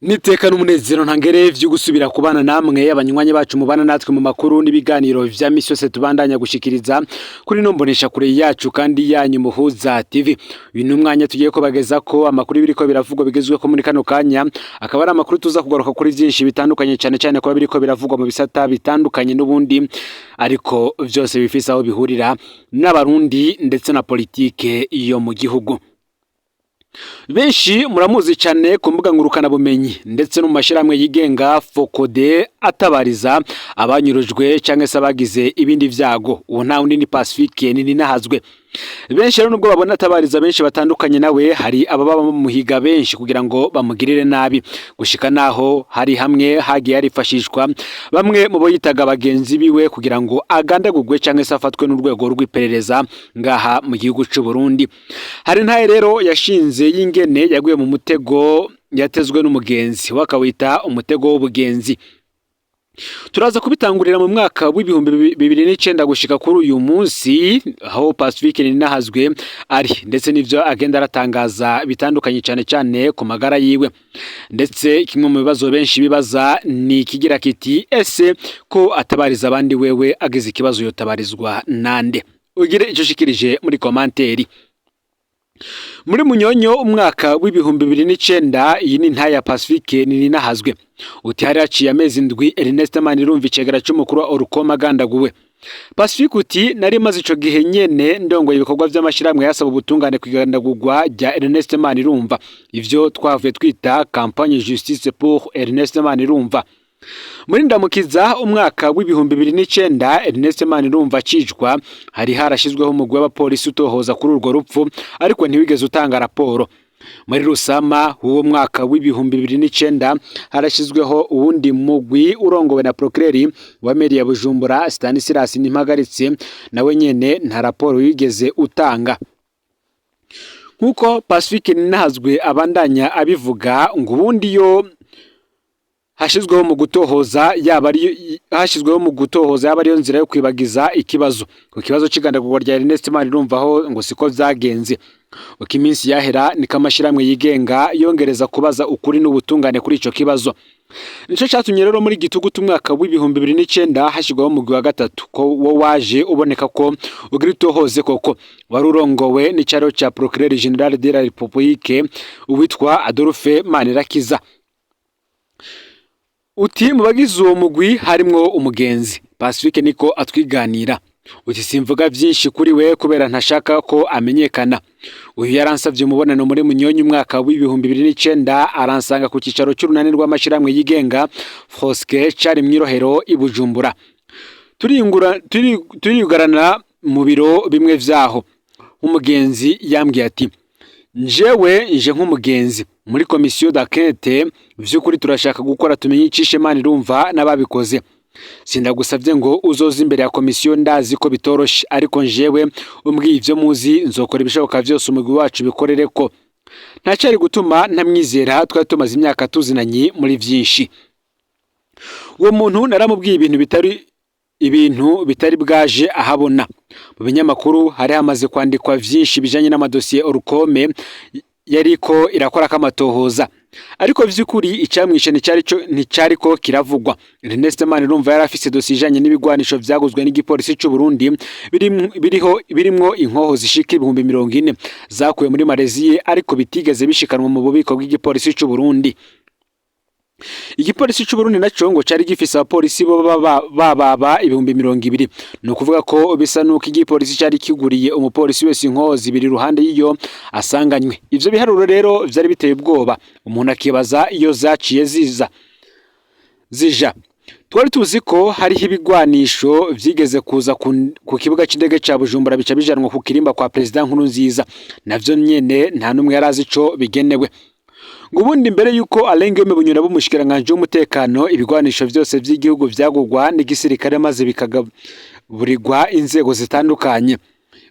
Niteka n'umunezero ntangere vyo gusubira kubana namwe abanywanyi bacu mubana natwe mu makuru n'ibiganiro vya misi yose tubandanya gushikiriza kuri nombonesha kure yacu kandi yanyu Muhuza TV. Uyu numwanya tugiye ko bageza ko amakuru biriko biravugwa bigezwe ko muri kano kanya akaba ari amakuru tuza kugaruka kuri vyinshi bitandukanye cyane ko biriko biravugwa mu bisata bitandukanye n'ubundi ariko vyose bifise aho bihurira n'abarundi ndetse na politike iyo mu gihugu. Benshi muramuzi cyane ku mbuga ngurukana bumenyi ndetse no mu mashiramwe yigenga Fokode atabariza abanyurujwe cyangwa se abagize ibindi vyago. Uwo nta undi ni Pacifique ni nahazwe. Benshi rero nubwo babona atabariza benshi batandukanye nawe hari ababa muhiga benshi kugira ngo bamugirire nabi gushika naho hari hamwe hagiye yarifashishwa bamwe mu bo yitaga bagenzi biwe kugira ngo agandagurwe cyangwa se afatwe n'urwego rw'iperereza ngaha mu gihugu cy'u Burundi. Hari ntaye rero yashinze y'ingene yaguye mu mutego yatezwe n'umugenzi wakawita umutego w'ubugenzi. Turaza kubitangurira mu mwaka w'ibihumbi 2009 gushika kuri uyu munsi aho Pacifique ni nahazwe ari ndetse n'ivyo agenda aratangaza bitandukanye cyane ku magara yiwe. Ndetse kimwe mu bibazo benshi bibaza ni kigira kiti ese ko atabariza abandi wewe agize ikibazo yotabarizwa nande. Ugire ico shikirije muri komanteri. Muri Munyonyo umwaka w'ibihumbi 2009 iyi ni ntaya Pacifique ni nahazwe. Uti hari haciye amezi ndwi Ernest Manirumva icegera cy'umukuru wa Orukoma agandaguwe. Pacifique uti nari maze ico gihe nyene ndongoye ibikorwa vy'amashiramwe yasaba ubutungane kwigandagurwa rya Ernest Manirumva. Ivyo twavuye twita campagne justice pour Ernest Manirumva. Muri ndamukiza umwaka w'ibihumbi 2009 Ernest Manirumva acicwa hari harashizweho umugwi w'abapolisi utohoza kuri urwo rupfu ariko ntiwigeze utanga raporo. Muri Rusama uwo mwaka w'ibihumbi 2009 harashizweho uwundi mugwi urongowe na procureur wa mairie ya Bujumbura Stanislas Nimpagaritse nawe nyene nta raporo yigeze utanga. Nkuko Pacifique ninahazwe abandanya abivuga ngo ubundi yo hashizweho mu gutohoza yaba ariyo nzira yo kwibagiza ikibazo. Ku kibazo cigandagurwa rya Ernest Manirumva ho ngo siko vyagenze. Uko iminsi yahera niko amashiramwe yigenga yongereza kubaza ukuri n'ubutungane kuri ico kibazo. Nico catumye rero muri gitugutu umwaka w'ibihumbi 2009 hashigwaho umugwi wa gatatu ko wo waje uboneka ko ugira utohoze koko wari urongowe n'icaro ca Procureur General de la République uwitwa Adolphe Manirakiza. Uti mu bagize uwo mugwi harimwo umugenzi. Pacifique niko atwiganira. Uti simvuga vyinshi kuri we kubera ntashaka ko amenyekana. Uyu yaransavye umubonano muri Munyonyo umwaka w'ibihumbi 2009 aransanga ku cicaro cy'urunani rw'amashiramwe yigenga Fosque cari mwirohero i Bujumbura. Turiyugarana mu biro bimwe vyaho. Umugenzi yambwiye ati nje nk'umugenzi muri komisiyo d'enquête vy'ukuri turashaka gukora tumenye icishe Manirumva n'ababikoze. Sindagusavye ngo uzoza imbere ya komisiyo ndazi ko bitoroshe ariko njewe umbwiye ivyo muzi nzokora ibishoboka vyose umugwi wacu bikorere ko. Ntacari gutuma ntamwizera twari tumaze imyaka tuzinanye muri vyinshi. Uwo muntu naramubwiye ibintu bitari bwaje ahabona. Mu binyamakuru hari hamaze kwandikwa vyinshi bijanye n'amadosiye Orukome yariko irakora kamatohoza. Ariko vy'ukuri icamwishe nticariko kiravugwa. Ernest Manirumva yarafise dosiye ijanye n'ibigwanisho vyaguzwe n'igipolisi cy'u Burundi birimwo inkoho zishika 40,000 zakuwe muri Malaysia ariko bitigeze bishikanwa mu bubiko bw'igipolisi cy'u Burundi. Igipolisi cy'u Burundi naco ngo cari gifise abapolisi baba 200,000. No kuvuga ko bisa nuko igipolisi cari kiguriye umupolisi wese inkoho zibiri ruhande yiyo asanganywe. Ivyo biharuro rero vyari biteye ubwoba. Umuntu akibaza iyo zaciye zija. Twari tuzi ko hariho ibigwanisho vyigeze kuza ku kibuga c'indege ca Bujumbura bica bijanwa ku kirimba kwa President Nkurunziza. Navyo nyene nta numwe yarazi ico bigenewe. Ngubundi mbere yuko Alengeme Bunyura bumushikiranganje w'umutekano ibigwanisho vyose vy'igihugu vyagurwa n'igisirikare maze bikagaburirwa inzego zitandukanye.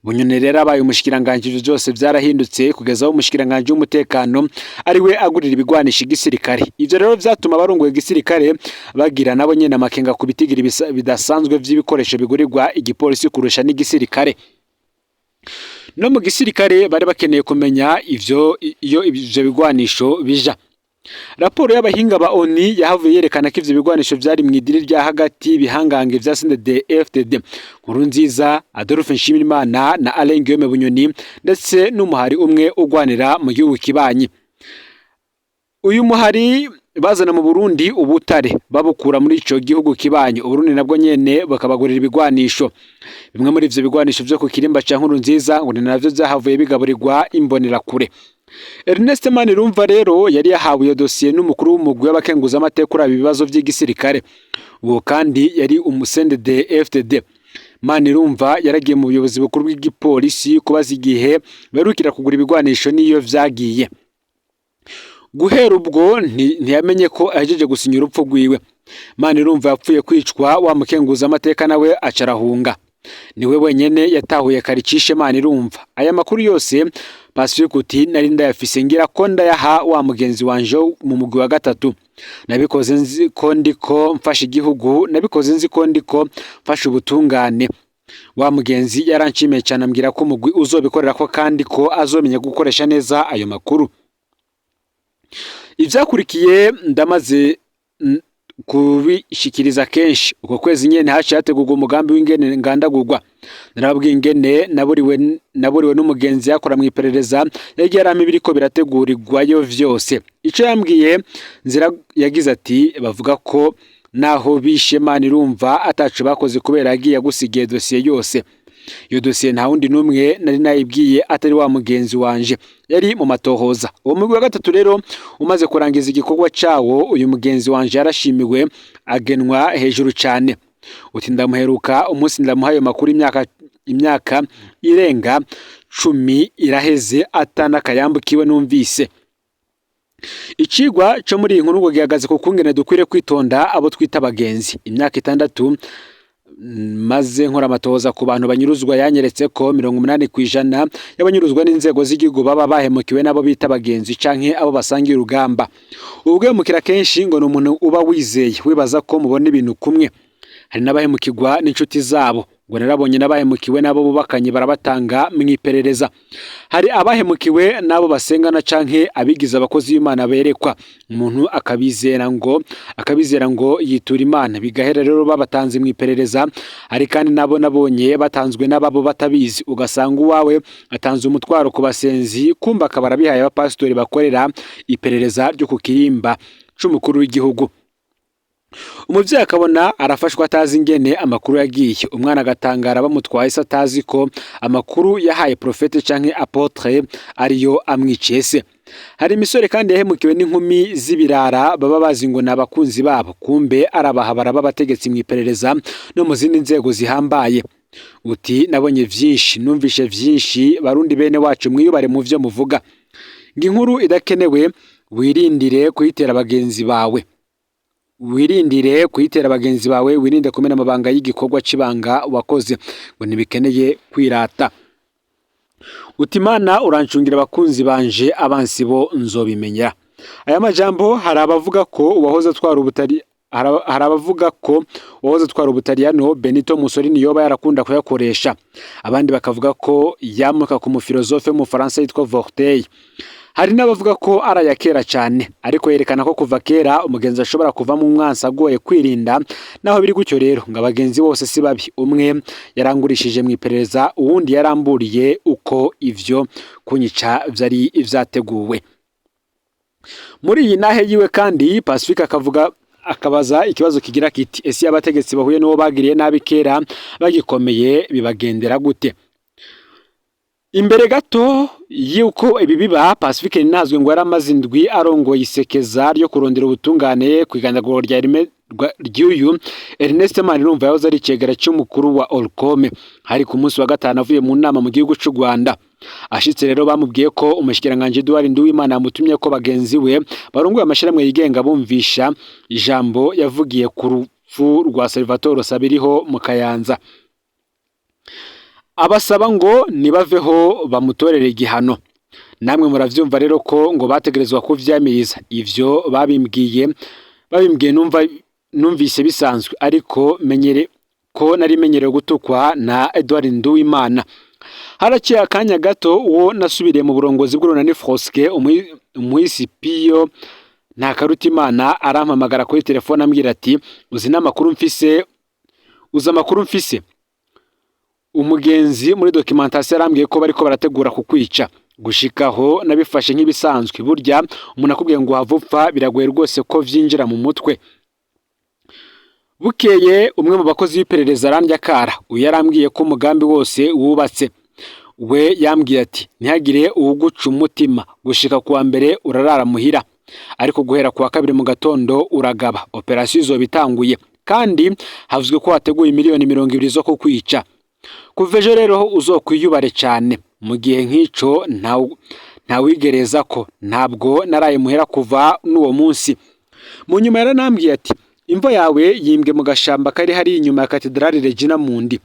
Bunyone rero abaye umushikiranganje byose vyarahindutse kugeza aho umushikiranganje w'umutekano ari we agurira ibigwanisho igisirikare. Ivyo rero vyatuma barongoye igisirikare bagira nabo nyene amakenga kubitigira bidasanzwe vy'ibikoresho bigurirwa igipolisi kurusha n'igisirikare. No mu gisirikare bari bakeneye kumenya ivyo bigwanisho bija. Raporo y'abahinga ba ONU yahavuye yerekana ko ivyo bigwanisho vyari mu idiri rya hagati bihangange vya CNDD-FDD Nkurunziza, Adolphe Nshimirimana na Alain Guillaume Bunyoni ndetse n'umuhari umwe ugwanira mu gihugu kibanyi. Uyu muhari bazana mu Burundi ubutare babukura muri ico gihugu kibanyi. Uburundi nabwo nyene bakabagurira ibigwanisho. Bimwe muri ivyo bigwanisho vyo ku kirimba ca Nkurunziza ngo navyo vyahavuye bigaburirwa imbonera kure. Ernest Manirumva rero yari yahawe iyo dosiye n'umukuru w'umugwi w'abakenguza amateka kuri ibibazo vy'igisirikare. Uwo kandi yari CNDD-FDD. Manirumva yaragiye mu buyobozi bukuru bw'igipolisi kubaza igihe berukira kugura ibigwanisho niyo vyagiye. Guhera ubwo ntiyamenye ko ahejeje gusinya urupfu rwiwe. Manirumva yapfuye kwicwa wa mukenguza amateka nawe acarahunga. Niwe wenyene yatahuye karicishe Manirumva. Aya makuru yose Pacifique uti nari ndayafise ngira ko ndayaha wa mugenzi wanje mu mugwi wa gatatu. Nabikoze nzi ko ndiko mfasha igihugu, nabikoze nzi ko ndiko mfasha ubutungane. Wa mugenzi yaranshimiye cyane ambwira ko umugwi uzobikorera ko kandi ko azomenya gukoresha neza ayo makuru. Ivyakurikiye ndamaze kubishikiriza kenshi. Uko kwezi nyene haciye hategurwa umugambi w'ingene ngandagurwa. Narababwiye ingene naburiwe n'umugenzi yakora mu iperereza yagiye arama ibiriko birategurirwayo vyose. Ico yambwiye nzira yagize ati bavuga ko naho bishe Manirumva atacu bakoze kubera yagiye gusigiye dosiye yose. Iyo dosiye nta wundi numwe nari nayibwiye atari wa mugenzi wanje yari mu matohoza. Uwo mugwi wa gatatu rero umaze kurangiza igikorwa cawo, uyu mugenzi wanje yarashimiwe agenwa hejuru cyane. Uti ndamuheruka umunsi ndamuhaye makuru imyaka irenga 10 iraheze atana kayambukiwe numvise. Icigwa cyo muri inkuru ngo gihagaze ku kungene dukwire kwitonda abo twita abagenzi. Imyaka 6 maze nkora amatohoza ku bantu banyuruzwa yanyeretse ko 80% y'abanyuruzwa n'inzego z'igihugu baba bahemukiwe nabo bita abagenzi canke abo basangiye urugamba. Ubwo mukira kenshi ngo n'umuntu uba wizeye wibaza ko mubona ibintu kumwe. Hari n'abahemukirwa n'inshuti zabo. Ngo narabonye n'abahemukiwe nabo bubakanye barabatanga mu iperereza. Hari abahemukiwe nabo basengana canke abigize abakozi b'Imana berekwa. Umuntu akabizera ngo yitura Imana bigahera rero babatanze mu iperereza. Hari kandi nabo nabonye batanzwe n'ababo batabizi, ugasanga uwawe atanze umutwaro ku basenzi kumba akabara bihaye abapastori bakorera iperereza ryo ku kirimba c'umukuru w'igihugu. Umuvyeyi akabona arafashwa atazi ingene amakuru yagiye. Umwana agatangara bamutwaye se atazi ko amakuru yahaye profete canke apotre ariyo amwicese. Hari imisore kandi yahemukiwe n'inkumi z'ibirara baba bazi ngo nabakunzi babo, kumbe arabahabara babategetsi mu iperereza no mu zindi nzego zihambaye. Uti nabonye vyinshi, numvishe vyinshi, barundi bene wacu mwiyubare mu vyo muvuga. Nginkuru idakenewe wirindire kuyitera abagenzi bawe. Wirindire kuyitera abagenzi bawe, wirinde kumena amabanga y'igikorwa cibanga wakoze ngo nibikeneye kwirata. Utimana urancungira abakunzi banje abansi bo nzobimenya. Aya majambo hari abavuga ko uwahoze atwara ubutari Ubutaliyano Benito Mussolini yoba yarakunda kuyakoresha. Abandi bakavuga ko yamuka ku mufilozofe mu Faransa yitwa Voltaire. Hari n'abavuga ko arayakera cyane, ariko yerekana ko kuva kera umugenzi ashobora kuva mu mwansa agoye kwirinda. Naho biri gutyo rero ngo abagenzi bose si babi. Umwe yarangurishije mu iperereza, uwundi yaramburiye uko ivyo kunyica vyari ivyateguwe. Muri iyi nahe yiwe kandi Pacifique akabaza ikibazo kigira kiti ese abategetsi bahuye n'uwo bagiriye nabi kera bagikomeye bibagendera gute? Imbere gato yuko ibi biba Pacifique ninazwe ngo yaramaze indwi arongoye isekeza ryo kurondera ubutungane kwigandaguro rya ry'uyu Ernest Manirumva yahoze ari icegera cy'umukuru wa Olcome. Hari ku munsi wa gatanu avuye mu nama mu gihugu cy'u Rwanda. Ashitse rero bamubwiye ko umushikiranganje Edouard Nduwimana yamutumye ko bagenzi we barongoye amashiramwe yigenga bumvisha ijambo yavugiye ku rupfu rwa Salvatore Sabiriho mu Kayanza. Abasaba ngo nibaveho bamutorere igihano. Namwe muravyumva rero ko ngo bategerezwa kuvyamiriza. Ivyo babimbwiye numvise bisanzwe, ariko nari menyereye gutukwa na Edouard Nduwimana. Haraciye akanya gato uwo nasubiriye mu burongozi bw'urunani Froske umuhisi Pio Ntakarutimana arampamagara kuri telefone ambwira ati uzi amakuru mfise umugenzi muri documentation arambwiye ko bariko barategura kukwica. Gushikaho nabifashe nk'ibisanzwe, burya umuntu akubwiye ngo havupfa biragoye rwose ko vyinjira mu mutwe. Bukeye umwe mu bakozi b'iperereza arandya kara, uyu yarambwiye ko umugambi wose wubatse. We yambwiye ati ntihagire uwuguca umutima, gushika kuwa mbere urarara muhira, ariko guhera kuwa kabiri mu gatondo uragaba, operasiyo izoba itanguye, kandi havuzwe ko hateguye miliyoni 20 zo kukwica. Kuva ejo rero uzokwiyubare cyane, mu gihe nk'ico ntawigereza ko, ntabwo naraye muhera kuva n'uwo munsi. Mu nyuma yaranambwiye ati imvo yawe yimbwe mu gashamba kari hari inyuma ya Katedrali Regina Mundi.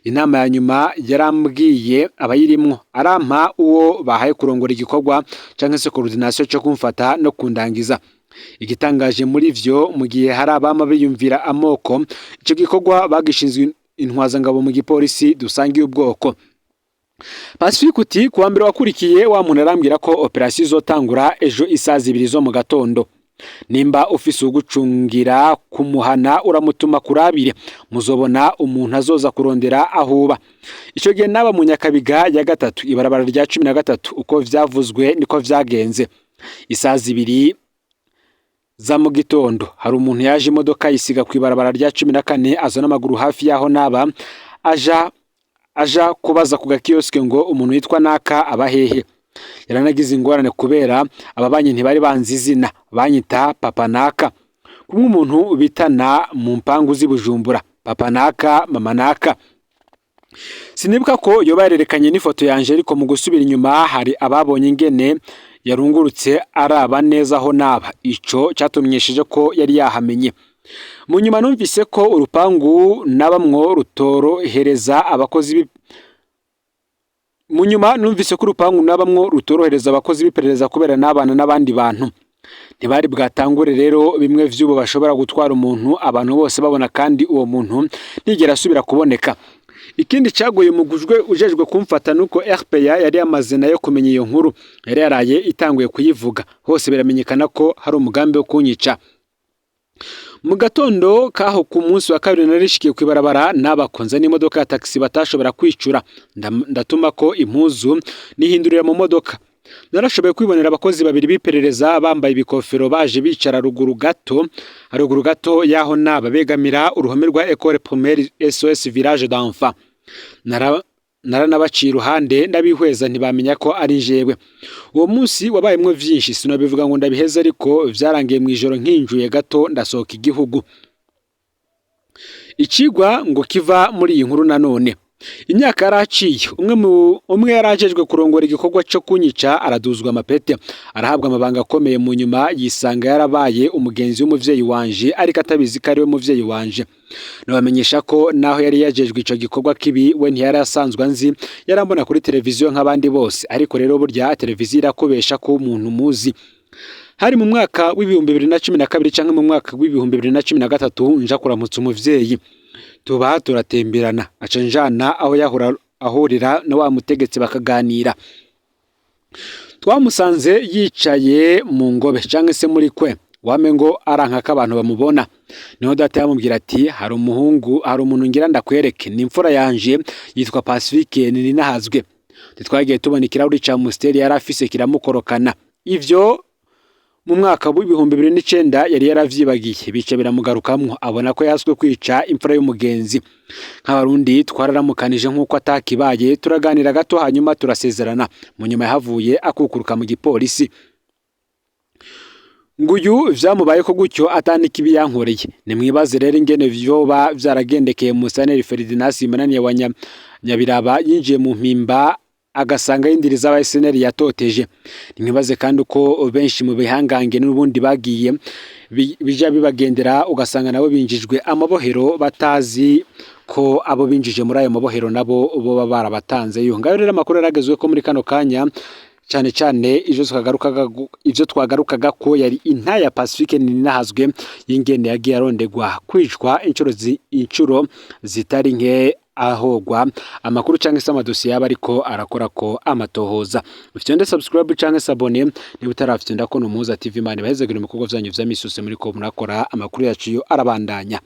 Inama ya nyuma yarambwiye abayirimwo, arampa uwo bahaye kurongora igikorwa canke se coordination cyo kumfata no kundangiza. Igitangaje muri vyo, mu gihe hari abama biyumvira amoko, ico gikorwa bagishinzwe intwazangabo mu gipolisi dusangiye ubwoko. Pacifique uti kuwa mbere wakurikiye wa muntu arambwira ko operasiyo izotangura ejo isaha 2 zo mu gatondo. Nimba ufise ugucungira kumuhana uramutuma kurabire, muzobona umuntu azoza kurondera ahuba. Ico gihe naba mu Nyakabiga ya gatatu, ibarabara rya 13, uko vyavuzwe niko vyagenze. Isaha 2 za mu gitondo hari umuntu yaje imodoka yisiga ku ibarabara rya 14 azana amaguru hafi yaho naba aja kubaza ku gakioske ngo umuntu yitwa naka abahehe. Yaranagize ingorane kubera ababanyi ntibari banzi izina, banyita papa naka. Kumwe umuntu bitana mu mpangu z'Ibujumbura, papa naka, mama naka. Sinibuka ko yoba yarerekanye n'ifoto yanje, ariko mu gusubira inyuma hari ababonye ingene yarungurutse araba neza aho naba. Ico cyatumyesheje ko yari yahamenye. Mu nyuma numvise ko urupangu nabamwo rutorohereza abakozi b'iperereza kubera n'abana n'abandi bantu. Ntibari bwatangure rero bimwe vy'ubu bashobora gutwara umuntu abantu bose babona, kandi uwo muntu ntigera asubira kuboneka. Ikindi cagoye mugujwe ujejwe kumfata nuko RPA yari yamaze nayo kumenya iyo nkuru, yari yaraye itanguye kuyivuga. Hose biramenyekana ko hari umugambi wo kunyica. Mu gatondo kaho ku munsi wa kabiri narishikiye kwibarabara n'abakonza n'imodoka ya taxi batashobora kwicura, ndatuma ko impuzu nihindurira mu modoka. Narashoboye kwibonera abakozi babiri biperereza bambaye ibikofero baje bicara ruguru gato yaho naba begamira uruhome rwa École Primaire SOS Village d'Enfants. Naranabacira iruhande ndabihweza ntibamenya ko ari jewe. Uwo munsi wabayemwe vyinshi, sinabivuga ngo ndabiheza, ariko vyarangiye mu ijoro nkinjuye gato ndasohoka igihugu. Ikigwa ngo kiva muri iyi nkuru nanone. Imyaka yaraciye, umwe yarajejwe kurongora igikorwa cyo kunyica araduzwa amapete, arahabwa amabanga akomeye. Mu nyuma yisanga yarabaye umugenzi w'umuvyeyi wanje, ariko atabizi ko ari we muvyeyi wanje. Nabamenyesha ko naho yari yajejwe ico gikorwa kibi, we ntiyari asanzwe nzi, yarambona kuri televiziyo nk'abandi bose. Ariko rero burya televiziyo irakubesha ko umuntu muzi. Hari mu mwaka w'ibihumbi 2012 canke mu mwaka w'ibihumbi 2013 nja kuramutsa umuvyeyi. Tuba turatemberana, aca njana aho ahurira na wa mutegetsi bakaganira. Twamusanze yicaye mu ngobe canke se muri kwe, wamengo aranka k'abantu bamubona. Niho data yamubwira ati hari umuntu ngira ndakwereke, ni imfura yanje yitwa Pacifique Ninahazwe. Twagiye tubona ikirahuri ca Musteri yari afise kiramukorokana. Ivyo mu mwaka w'ibihumbi 2009 yari yaravyibagiye, bice biramugarukamwo, abona ko yaswe kwica imfura y'umugenzi. Nk'abarundi twararamukanije nk'uko atakibaye, turaganira gato hanyuma turasezerana. Mu nyuma yahavuye akukuruka mu gipolisi. Nguyu vyamubaye ko gutyo atanika ibiyankoreye. Nimwibaze rero ingene vyoba vyaragendekeye Musaneri Ferdinand Simanani wa Nyabiraba yinjiye mu mpimba agasanga y'indiri z'abaseneri yatoteje. Nimwibaze kandi uko benshi mu bihangange n'ubundi bagiye bija bibagendera, ugasanga nabo binjijwe amabohero batazi ko abo binjije muri ayo mabohero nabo bo barabatanze. Yo ngayo rero amakuru yaragezwe ko muri kano kanya, cyane ivyo twagarukaga ko yari inta ya Pacifique Ninahazwe y'ingene yagiye arondegwa kwicwa inshuro zitari nke ahogwa amakuru canke se amadosiye yaba ariko arakora ko amatohoza. Ufite subscribe canke se abone niba utarafite ndako no Muhuza TV, Imana ibahezagire mu bikorwa vyanyu vya misi yose muri ko murakora, amakuru yacu yo arabandanya.